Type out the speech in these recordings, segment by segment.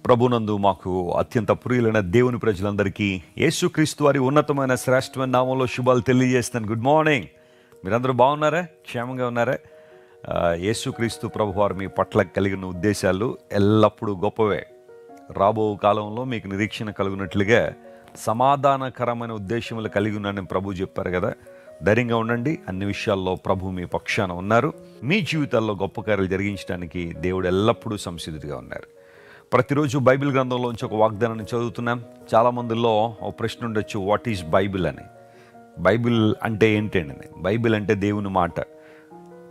ప్రభునందు మాకు అత్యంత ప్రియులైన దేవుని ప్రజలందరికీ యేసుక్రీస్తు వారి ఉన్నతమైన శ్రేష్టమైన నామంలో శుభాలు తెలియజేస్తాను. Good morning. మీరందరూ బాగున్నారా? క్షేమంగా ఉన్నారా? యేసుక్రీస్తు ప్రభు వారు మీ పట్ల కలిగిన ఉద్దేశాలు ఎల్లప్పుడూ గొప్పవే. రాబో కాలంలో మీకు నిరీక్షణ కలుగునట్లుగా సమాధానకరమైన ఉద్దేశములు కలిగి ఉన్నానని ప్రభు చెప్పారు కదా. ధైర్యంగా ఉండండి. అన్ని విషయాల్లో ప్రభు మీ పక్షాన ఉన్నారు. మీ జీవితాల్లో గొప్ప కార్యాలు జరిగించడానికి దేవుడు ఎల్లప్పుడూ సంసిద్ధుడిగా ఉన్నారు. ప్రతిరోజు బైబిల్ గ్రంథంలోంచి ఒక వాగ్దానాన్ని చదువుతున్నాం. చాలామందిలో ఒక ప్రశ్న ఉండొచ్చు, వాట్ ఈజ్ బైబిల్ అని. బైబిల్ అంటే ఏంటండి? బైబిల్ అంటే దేవుని మాట.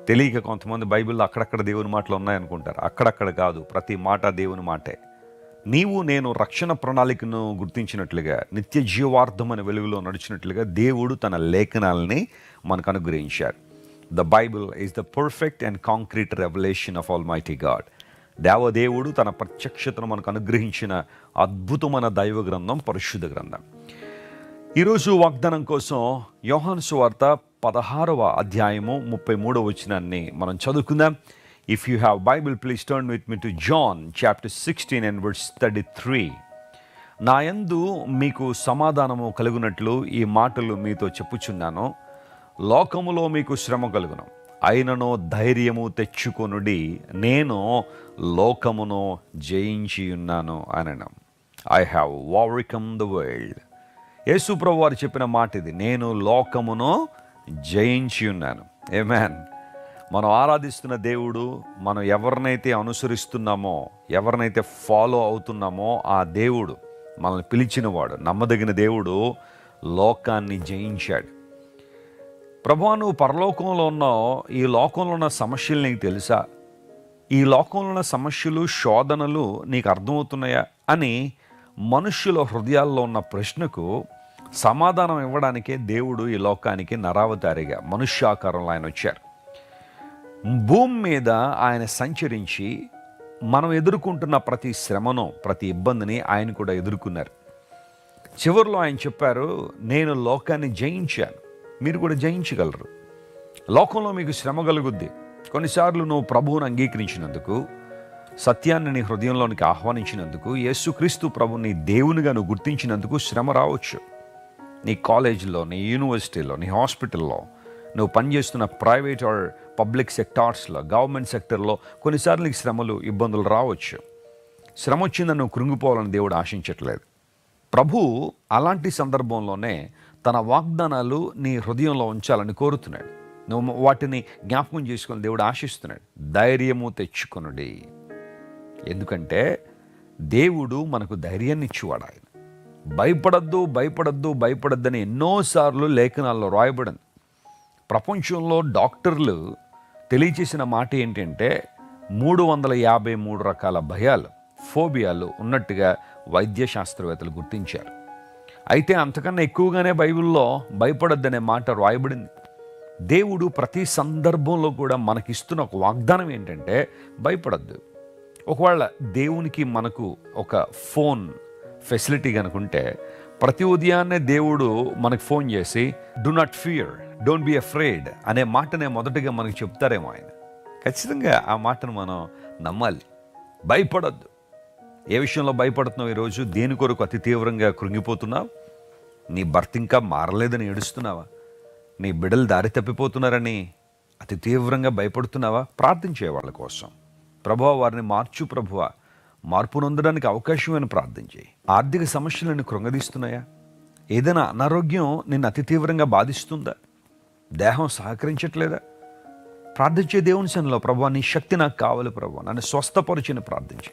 తెలియక కొంతమంది బైబిల్లో అక్కడక్కడ దేవుని మాటలు ఉన్నాయనుకుంటారు. అక్కడక్కడ కాదు, ప్రతి మాట దేవుని మాటే. నీవు నేను రక్షణ ప్రణాళికను గుర్తించినట్లుగా, నిత్య జీవార్థమైన వెలుగులో నడిచినట్లుగా దేవుడు తన లేఖనాలని మనకు అనుగ్రహించారు. The Bible is the perfect and concrete revolution of almighty God. దేవదేవుడు తన ప్రత్యక్షతను మనకు అనుగ్రహించిన అద్భుతమైన దైవ గ్రంథం, పరిశుద్ధ గ్రంథం. ఈరోజు వాగ్దానం కోసం యోహాను సువార్త 16వ అధ్యాయము 33వ వచనాన్ని మనం చదువుకుందాం. If you have Bible, please turn with me to John chapter 16 and verse 33. నా యందు మీకు సమాధానము కలుగునట్లు ఈ మాటలు మీతో చెప్పుచున్నాను. లోకములో మీకు శ్రమ కలుగును, అయినను ధైర్యము తెచ్చుకొనుడి, నేను లోకమును జయించి ఉన్నాను అనడం. I have overcome the world. Yesu ప్రభు వారు చెప్పిన మాట ఇది, నేను లోకమును జయించి ఉన్నాను. ఆమేన్. మనం ఆరాధిస్తున్న దేవుడు, మనం ఎవరినైతే అనుసరిస్తున్నామో, ఎవరినైతే ఫాలో అవుతున్నామో ఆ దేవుడు, మనల్ని పిలిచినవాడు, నమ్మదగిన దేవుడు లోకాన్ని జయించాడు. ప్రభువా, నువ్వు పరలోకంలో ఉన్నావు, ఈ లోకంలో ఉన్న సమస్యలు నీకు తెలుసా? ఈ లోకంలో ఉన్న సమస్యలు, శోధనలు నీకు అర్థమవుతున్నాయా అని మనుష్యుల హృదయాల్లో ఉన్న ప్రశ్నకు సమాధానం ఇవ్వడానికే దేవుడు ఈ లోకానికి నరావతారిగా మనుష్యాకారంలో ఆయన వచ్చారు. భూమి మీద ఆయన సంచరించి మనం ఎదుర్కొంటున్న ప్రతి శ్రమను, ప్రతి ఇబ్బందిని ఆయన కూడా ఎదుర్కొన్నారు. చివరిలో ఆయన చెప్పారు, నేను లోకాన్ని జయించాను, మీరు కూడా జయించగలరు. లోకంలో మీకు శ్రమ కలుగుద్ది. కొన్నిసార్లు నువ్వు ప్రభువుని అంగీకరించినందుకు, సత్యాన్ని నీ హృదయంలోనికి ఆహ్వానించినందుకు, యేసుక్రీస్తు ప్రభుని దేవునిగా నువ్వు గుర్తించినందుకు శ్రమ రావచ్చు. నీ కాలేజీలో, నీ యూనివర్సిటీలో, నీ హాస్పిటల్లో, నువ్వు పనిచేస్తున్న ప్రైవేట్ ఆర్ పబ్లిక్ సెక్టార్స్లో, గవర్నమెంట్ సెక్టర్లో కొన్నిసార్లు నీకు శ్రమలు, ఇబ్బందులు రావచ్చు. శ్రమ వచ్చిందని నువ్వు కృంగిపోవాలని దేవుడు ఆశించట్లేదు. ప్రభు అలాంటి సందర్భంలోనే తన వాగ్దానాలు నీ హృదయంలో ఉంచాలని కోరుతున్నాడు. నువ్వు వాటిని జ్ఞాపకం చేసుకొని దేవుడు ఆశిస్తున్నాడు. ధైర్యము తెచ్చుకొనుడి. ఎందుకంటే దేవుడు మనకు ధైర్యాన్ని ఇచ్చేవాడు. ఆయన భయపడద్దు, భయపడద్దు, భయపడద్దని ఎన్నోసార్లు లేఖనాల్లో రాయబడింది. ప్రపంచంలో డాక్టర్లు తెలియచేసిన మాట ఏంటంటే 353 రకాల భయాలు, ఫోబియాలు ఉన్నట్టుగా వైద్య శాస్త్రవేత్తలు గుర్తించారు. అయితే అంతకన్నా ఎక్కువగానే బైబిల్లో భయపడద్దనే మాట రాయబడింది. దేవుడు ప్రతి సందర్భంలో కూడా మనకిస్తున్న ఒక వాగ్దానం ఏంటంటే భయపడద్దు. ఒకవేళ దేవునికి మనకు ఒక ఫోన్ ఫెసిలిటీ కనుకుంటే, ప్రతి ఉదయాన్నే దేవుడు మనకు ఫోన్ చేసి do not fear, don't be afraid అనే మాటనే మొదటిగా మనకు చెప్తారేమో ఆయన. ఖచ్చితంగా ఆ మాటను మనం నమ్మాలి. భయపడద్దు. ఏ విషయంలో భయపడుతున్నావు ఈరోజు? దేని కొరకు అతి తీవ్రంగా కృంగిపోతున్నావు? నీ భర్త ఇంకా మారలేదని ఏడుస్తున్నావా? నీ బిడ్డలు దారి తప్పిపోతున్నారని అతి తీవ్రంగా భయపడుతున్నావా? ప్రార్థించే వాళ్ళ కోసం, ప్రభువా వారిని మార్చు, ప్రభువా మార్పు నొందడానికి అవకాశమైన ప్రార్థన చేయి. ఆర్థిక సమస్యలను కృంగదీస్తున్నాయా? ఏదైనా అనారోగ్యం నిన్ను అతి తీవ్రంగా బాధిస్తుందా? దేహం సహకరించట్లేదా? ప్రార్థించే దేవుని సన్నిధిలో, ప్రభువా నీ శక్తి నాకు కావాలి, ప్రభువా నన్ను స్వస్థపరిచిన ప్రార్థించి.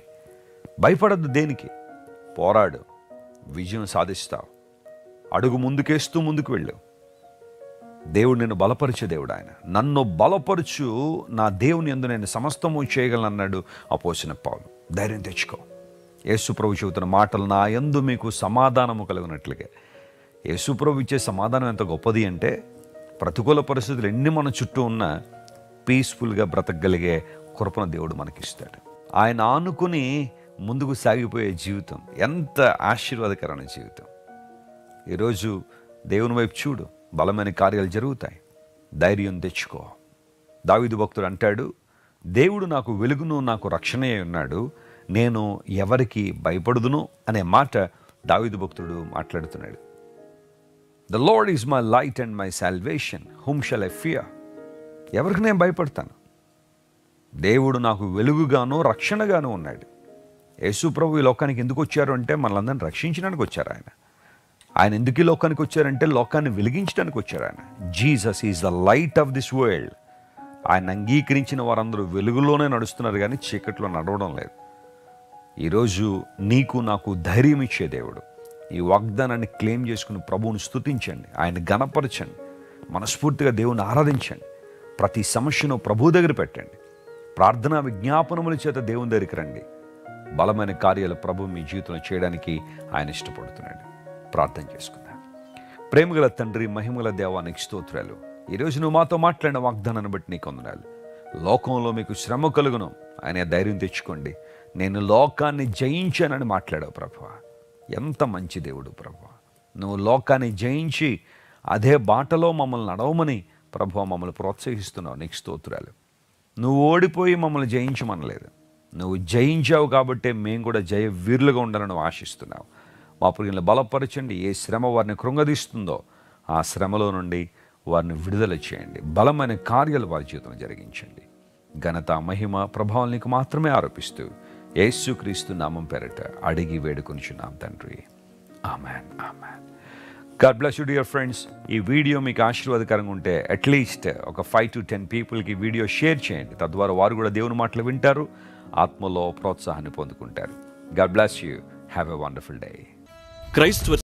భయపడద్దు. దేనికి? పోరాడు, విజయం సాధిస్తావు. అడుగు ముందుకేస్తూ ముందుకు వెళ్ళు. దేవుడు నిన్ను బలపరిచే దేవుడు. ఆయన నన్ను బలపరచు, నా దేవుని యందు నేను సమస్తము చేయగలను అన్నాడు అపోస్తలుడైన పౌలు. ధైర్యం తెచ్చుకో. యేసు ప్రభు చెబుతున్న మాటలు, నా యందు మీకు సమాధానము కలుగునట్లుగా. యేసు ప్రభు ఇచ్చే సమాధానం ఎంత గొప్పది అంటే, ప్రతికూల పరిస్థితులు ఎన్ని మన చుట్టూ ఉన్నా పీస్ఫుల్గా బ్రతకగలిగే కృపను దేవుడు మనకిస్తాడు. ఆయన ఆనుకుని ముందుకు సాగిపోయే జీవితం ఎంత ఆశీర్వాదకరమైన జీవితం. ఈరోజు దేవుని వైపు చూడు, బలమైన కార్యాలు జరుగుతాయి. ధైర్యం తెచ్చుకో. దావీదు భక్తుడు అంటాడు, దేవుడు నాకు వెలుగును, నాకు రక్షణయే ఉన్నాడు, నేను ఎవరికి భయపడుదును అనే మాట దావీదు భక్తుడు మాట్లాడుతున్నాడు. The lord is my light and my salvation, whom shall I fear. ఎవరికి నేను భయపడతాను? దేవుడు నాకు వెలుగుగాను రక్షణగాను ఉన్నాడు. యేసు ప్రభు ఈ లోకానికి ఎందుకు వచ్చారు అంటే మనలందరినీ రక్షించడానికి వచ్చారు. ఆయన ఎందుకు ఈ లోకానికి వచ్చారంటే లోకాన్ని వెలిగించడానికి వచ్చారు. ఆయన Jesus is the light of this world. ఆయన అంగీకరించిన వారందరూ వెలుగులోనే నడుస్తున్నారు, కానీ చీకట్లో నడవడం లేదు. ఈరోజు నీకు నాకు ధైర్యం ఇచ్చే దేవుడు. ఈ వాగ్దానాన్ని క్లెయిమ్ చేసుకుని ప్రభువును స్తుతించండి, ఆయన గణపరచండి, మనస్ఫూర్తిగా దేవుని ఆరాధించండి. ప్రతి సమస్యను ప్రభు దగ్గర పెట్టండి. ప్రార్థనా విజ్ఞాపనముల చేత దేవుని దగ్గరికి రండి. బలమైన కార్యాలు ప్రభు మీ జీవితంలో చేయడానికి ఆయన ఇష్టపడుతున్నాడు. ప్రార్థన చేసుకుందాం. ప్రేమగల తండ్రి, మహిమగల దేవానికి స్తోత్రాలు. ఈరోజు నువ్వు మాతో మాట్లాడిన వాగ్దానాన్ని బట్టి నీకు వందనాలు. లోకంలో మీకు శ్రమ కలుగును అనే ధైర్యం తెచ్చుకోండి. నేను లోకాన్ని జయించానని మాట్లాడావు ప్రభువా. ఎంత మంచి దేవుడు ప్రభువా. నువ్వు లోకాన్ని జయించి అదే బాటలో మమ్మల్ని నడవమని ప్రభువా మమ్మల్ని ప్రోత్సహిస్తున్నావు. నీకు స్తోత్రాలు. నువ్వు ఓడిపోయి మమ్మల్ని జయించమనలేదు, నువ్వు జయించావు కాబట్టే మేము కూడా జయ వీరులుగా ఉండాలని ఆశిస్తున్నావు. మా ప్రియులను బలపరచండి. ఏ శ్రమ వారిని కృంగదీస్తుందో ఆ శ్రమలో నుండి వారిని విడుదల చేయండి. బలమైన కార్యాలు వారి జీవితంలో జరిగించండి. ఘనత, మహిమ, ప్రభావం నీకు మాత్రమే ఆరోపిస్తూ యేసుక్రీస్తు నామం పేరట అడిగి వేడుకొనిచున్నాం తండ్రి. Amen, amen. God bless you dear friends. ఈ వీడియో మీకు ఆశీర్వాదకరంగా ఉంటే అట్లీస్ట్ ఒక 5 to 10 పీపుల్కి వీడియో షేర్ చేయండి. తద్వారా వారు కూడా దేవుని మాటలు వింటారు, ఆత్మలో ప్రోత్సాహాన్ని పొందుకుంటారు. God bless you. Have a wonderful day. క్రైస్తవ